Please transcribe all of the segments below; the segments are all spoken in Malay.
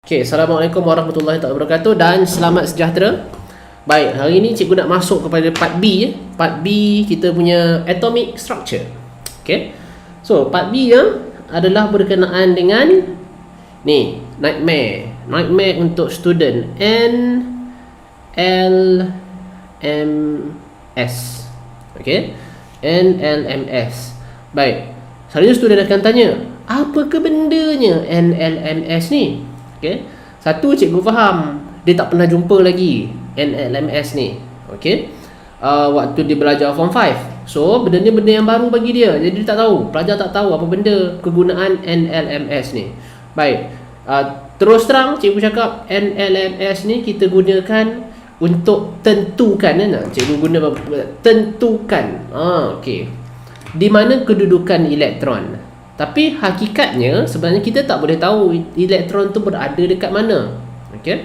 Okay, Assalamualaikum warahmatullahi wabarakatuh dan selamat sejahtera. Baik, hari ini cikgu nak masuk kepada part B. Part B kita punya atomic structure. Okay, so part B adalah berkenaan dengan ni, nightmare untuk student NLMS. Okay, NLMS. Baik, selalunya student akan tanya, apa ke bendanya NLMS ni? Okay. Satu, cikgu faham dia tak pernah jumpa lagi NLMS ni. Okay. Waktu dia belajar form 5. So benda ni benda yang baru bagi dia. Jadi dia tak tahu, pelajar tak tahu apa benda kegunaan NLMS ni. Baik, terus terang cikgu cakap NLMS ni kita gunakan untuk tentukan. Cikgu guna tentukan okay, di mana kedudukan elektron. Tapi hakikatnya sebenarnya kita tak boleh tahu elektron tu berada dekat mana. Okay.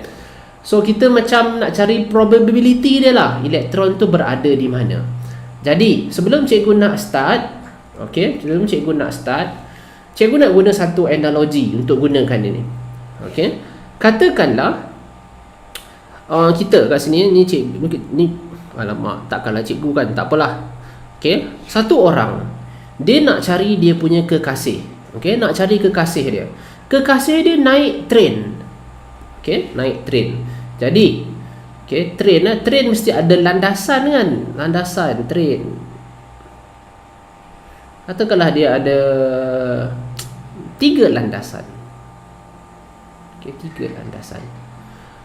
So kita macam nak cari probability dia lah, elektron tu berada di mana. Jadi sebelum cikgu nak start, cikgu nak guna satu analogi untuk gunakan ini. Okay. Katakanlah kita kat sini ni cikgu ni, alamak, takkanlah cikgu kan, tak apalah. Okay. Satu orang dia nak cari dia punya kekasih. Okay, nak cari kekasih dia. Kekasih dia naik train. Okay, naik train. Jadi, okay, train mesti ada landasan kan? Landasan train. Katakanlah dia ada 3 landasan. Okay, 3 landasan.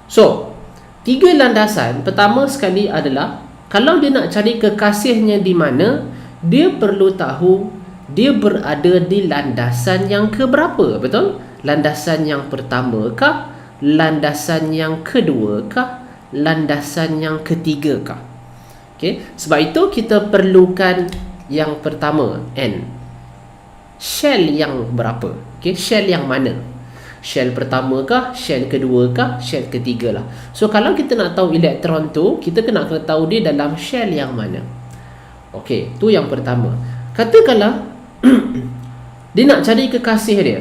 So, 3 landasan pertama sekali adalah kalau dia nak cari kekasihnya di mana, dia perlu tahu dia berada di landasan yang keberapa, betul? Landasan yang pertama kah? Landasan yang kedua kah? Landasan yang ketiga kah? Okay, sebab itu kita perlukan yang pertama, N. Shell yang berapa? Okay, shell yang mana? Shell pertama kah? Shell kedua kah? Shell ketiga lah. So kalau kita nak tahu elektron tu, kita kena tahu dia dalam shell yang mana. Okey, tu yang pertama. Katakanlah dia nak cari kekasih dia.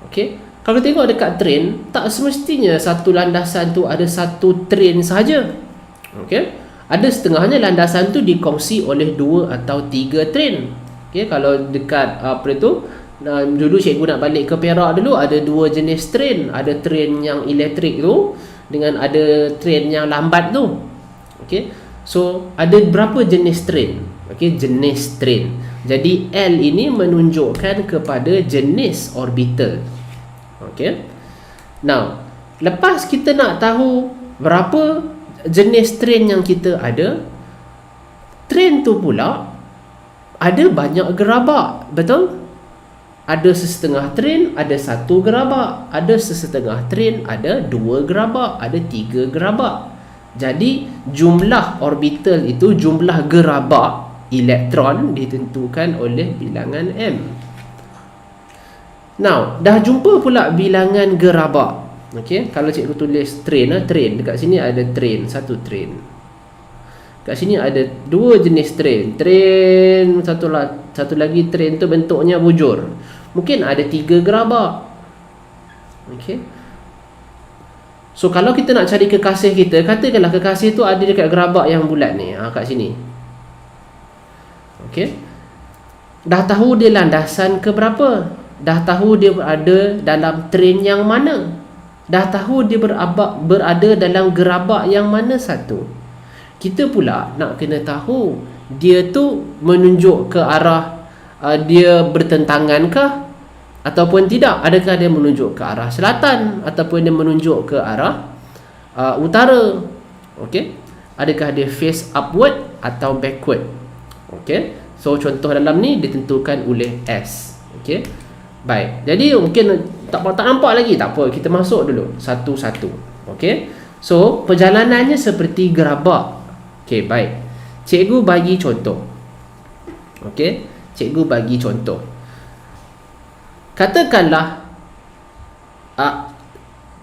Okey, kalau tengok dekat train, tak semestinya satu landasan tu ada satu train sahaja. Okey, ada setengahnya landasan tu dikongsi oleh 2 atau 3 train. Okey, kalau dekat dulu cikgu nak balik ke Perak dulu, ada 2 jenis train. Ada train yang elektrik tu dengan ada train yang lambat tu. Okey, so ada berapa jenis train? Okey, jenis train. Jadi L ini menunjukkan kepada jenis orbital. Okey. Now, lepas kita nak tahu berapa jenis train yang kita ada, train tu pula ada banyak gerabak, betul? Ada setengah train, ada 1 gerabak. Ada setengah train, ada 2 gerabak, ada 3 gerabak. Jadi jumlah orbital itu, jumlah gerabak elektron ditentukan oleh bilangan M. Now, dah jumpa pula bilangan gerabak. Okey, kalau cikgu tulis train, dekat sini ada train, 1 train. Kat sini ada 2 jenis train. Train satu lagi train tu bentuknya bujur. Mungkin ada 3 gerabak. Okey. So kalau kita nak cari kekasih kita, katakanlah kekasih tu ada dekat gerabak yang bulat ni, kat sini. Okey. Dah tahu dia landasan ke berapa? Dah tahu dia berada dalam train yang mana? Dah tahu dia berada dalam gerabak yang mana satu? Kita pula nak kena tahu dia tu menunjuk ke arah dia bertentangan kah ataupun tidak? Adakah dia menunjuk ke arah selatan ataupun dia menunjuk ke arah utara? Okey. Adakah dia face upward atau backward? Okey. So contoh dalam ni ditentukan oleh S. Okey. Baik. Jadi mungkin tak nampak lagi, tak apa, kita masuk dulu satu-satu. Okey. So perjalanannya seperti gerabak. Okey, baik. Cikgu bagi contoh. Okey. Cikgu bagi contoh. Katakanlah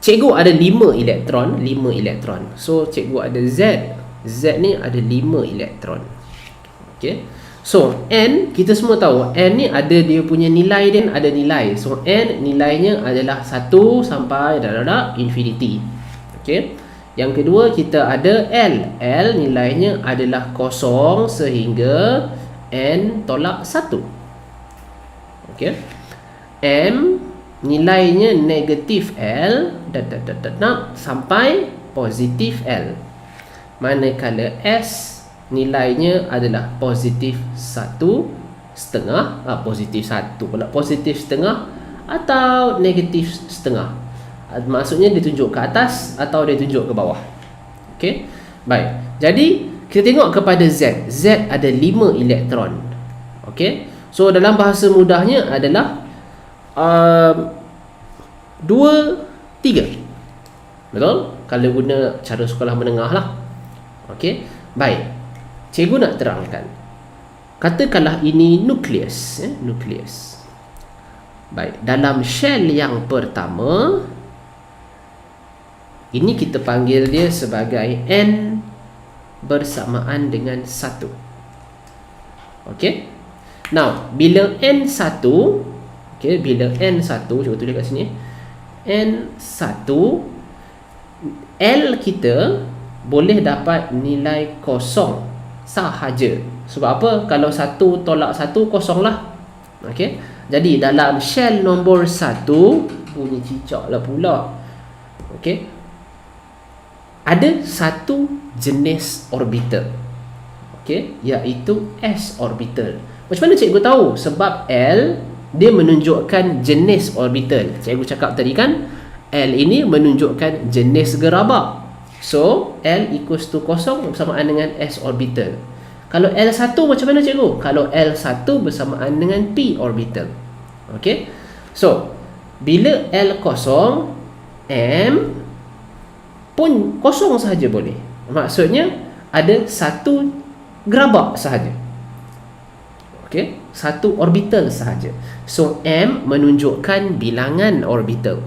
cikgu ada 5 elektron. So cikgu ada Z ni ada 5 elektron. Okey. So n, kita semua tahu n ni ada dia punya nilai, dan ada nilai. So n nilainya adalah 1 sampai infinity. Okey. Yang kedua kita ada L. L nilainya adalah 0 sehingga n tolak 1. Okey. M nilainya negatif L sampai positif L. Manakala S nilainya adalah positif 1/2, positif 1 pula, positif setengah atau negatif setengah. Maksudnya dia tunjuk ke atas atau dia tunjuk ke bawah. Okey. Baik. Jadi kita tengok kepada Z. Z ada 5 elektron. Okey. So dalam bahasa mudahnya adalah 2, 3. Betul? Kalau guna cara sekolah menengah lah. Okey. Baik. Cikgu nak terangkan. Katakanlah ini nukleus, nukleus. Baik, dalam shell yang pertama, ini kita panggil dia sebagai N bersamaan dengan 1. Okey. Now, bila N1, okey, bila N1, cuba tulis kat sini. N1, L kita boleh dapat nilai 0 sahaja. Sebab apa? Kalau 1 tolak 1, kosong lah. Okey. Jadi dalam shell nombor 1, bunyi cicak lah pula. Okey. Ada satu jenis orbital. Okey, iaitu s orbital. Macam mana cikgu tahu? Sebab L dia menunjukkan jenis orbital. Cikgu cakap tadi kan, L ini menunjukkan jenis gerabak. So, L equals to 0 bersamaan dengan S orbital. Kalau L1 macam mana cikgu? Kalau L1 bersamaan dengan P orbital. Okey. So, bila L kosong, M pun kosong sahaja boleh. Maksudnya, ada satu gerabak sahaja. Okey. Satu orbital sahaja. So, M menunjukkan bilangan orbital.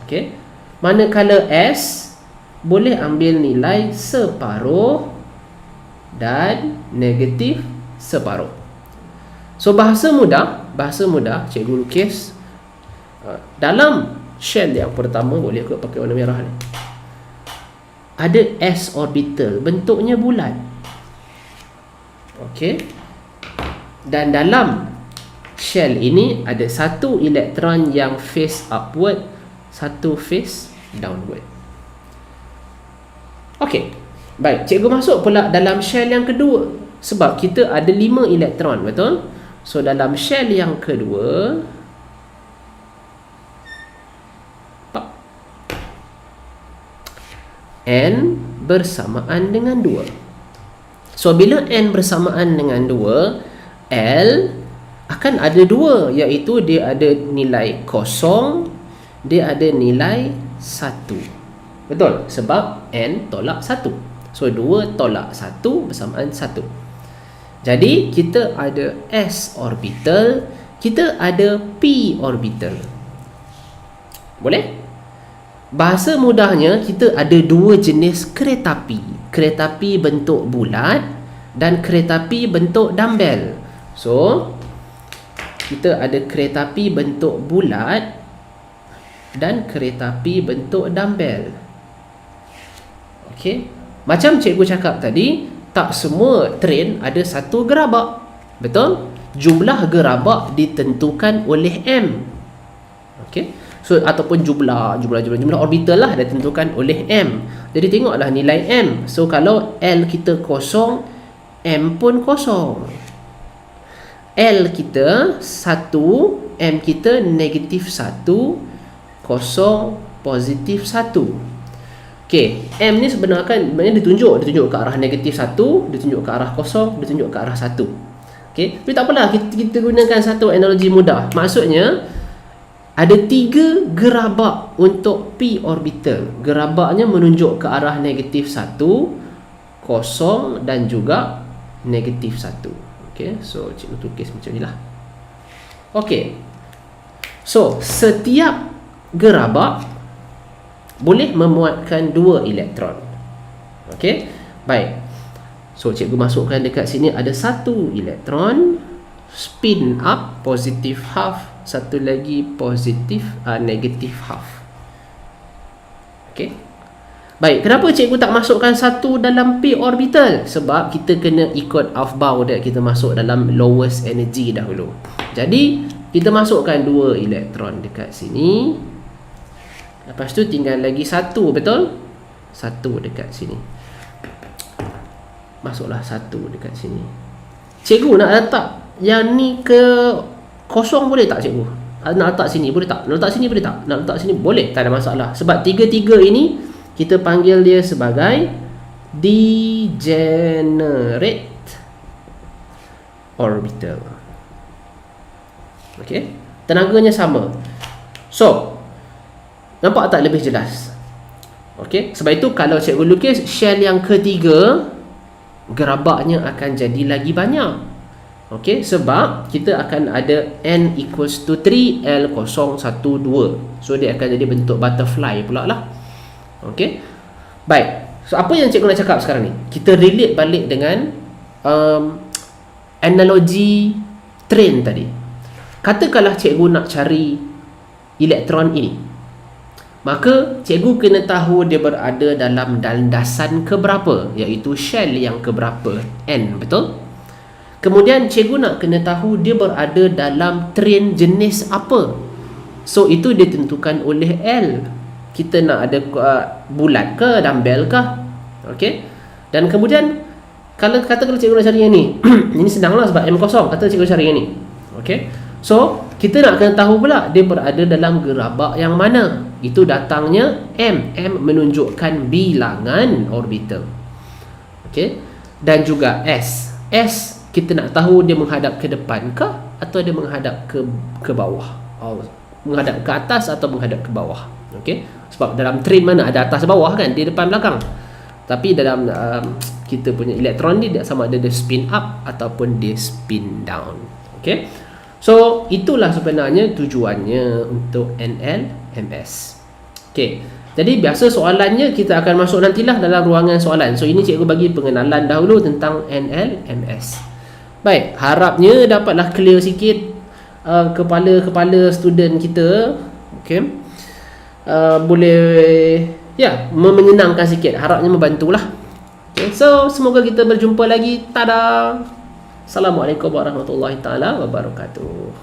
Okey. Manakala S boleh ambil nilai separuh dan negatif separuh. So bahasa mudah cikgu lukis dalam shell yang pertama, boleh aku pakai warna merah ni. Ada s orbital, bentuknya bulat. Okey. Dan dalam shell ini ada satu elektron yang face upward, satu face downward. Okey. Baik, cikgu masuk pula dalam shell yang kedua. Sebab kita ada 5 elektron, betul? So dalam shell yang kedua, N bersamaan dengan 2. So bila N bersamaan dengan 2, L akan ada 2, iaitu dia ada nilai 0, dia ada nilai 1. Betul? Sebab N tolak 1. So 2 tolak 1 bersamaan 1. Jadi kita ada S orbital, kita ada P orbital. Boleh? Bahasa mudahnya, kita ada 2 jenis kereta api. Kereta api bentuk bulat dan kereta api bentuk dumbbell. So kita ada kereta api bentuk bulat dan kereta api bentuk dumbbell. Okey. Macam cikgu cakap tadi, tak semua train ada satu gerabak. Betul? Jumlah gerabak ditentukan oleh M. Okey. So ataupun jumlah orbital lah ditentukan oleh M. Jadi tengoklah nilai M. So kalau L kita kosong, M pun kosong. L kita 1, M kita negatif 1, kosong, positif 1. Okey, M ni sebenarnya ditunjuk ke arah negatif 1, ditunjuk ke arah kosong, ditunjuk ke arah 1. Okey, tapi tak apalah, kita gunakan satu analogi mudah. Maksudnya ada 3 gerabak untuk P orbital. Gerabaknya menunjuk ke arah negatif 1, kosong dan juga negatif 1. Okey, so cikgu tulis macam inilah. Okey. So, setiap gerabak boleh memuatkan 2 elektron. Okey? Baik. So cikgu masukkan dekat sini ada satu elektron spin up positive half, satu lagi negative half. Okey. Baik, kenapa cikgu tak masukkan satu dalam p orbital? Sebab kita kena ikut aufbau dia, kita masuk dalam lowest energy dahulu. Jadi kita masukkan dua elektron dekat sini. Lepas tu tinggal lagi satu, betul? Satu dekat sini. Masuklah satu dekat sini. Cikgu nak letak yang ni ke kosong boleh tak cikgu? Nak letak sini boleh tak? Nak letak sini boleh tak? Nak letak sini boleh, tak ada masalah. Sebab tiga-tiga ini kita panggil dia sebagai degenerate orbital. Okey, tenaganya sama. So, nampak tak lebih jelas? Okey, sebab itu kalau cikgu lukis shell yang ketiga, gerabaknya akan jadi lagi banyak. Okey, sebab kita akan ada n equals to 3, L kosong 1, 2. So dia akan jadi bentuk butterfly pula lah. Okey. Baik. So apa yang cikgu nak cakap sekarang ni? Kita relate balik dengan analogi train tadi. Katakanlah cikgu nak cari elektron ini, maka cikgu kena tahu dia berada dalam landasan keberapa, iaitu shell yang keberapa, n, betul? Kemudian cikgu nak kena tahu dia berada dalam train jenis apa. So itu ditentukan oleh L. Kita nak ada bulat ke, dumbbell ke. Okey. Dan kemudian kalau cikgu nak cari yang ni, ini senanglah sebab M kosong, kata cikgu cari yang ni. Okey. So kita nak kena tahu pula dia berada dalam gerabak yang mana. Itu datangnya M. M menunjukkan bilangan orbital. Okey. Dan juga S. S kita nak tahu dia menghadap ke depan ke atau dia menghadap ke bawah, menghadap ke atas atau menghadap ke bawah. Okey, sebab dalam train mana ada atas bawah kan, di depan belakang. Tapi dalam kita punya elektron ni dia sama ada dia spin up ataupun dia spin down. Okey, so itulah sebenarnya tujuannya untuk NLMS. Okey, jadi biasa soalannya kita akan masuk nantilah dalam ruangan soalan. So ini cikgu bagi pengenalan dahulu tentang NLMS. Baik, harapnya dapatlah clear sikit kepala-kepala student kita. Okey. Boleh menyenangkan sikit, harapnya membantulah. Okay, so semoga kita berjumpa lagi. Tada. Assalamualaikum warahmatullahi taala wabarakatuh.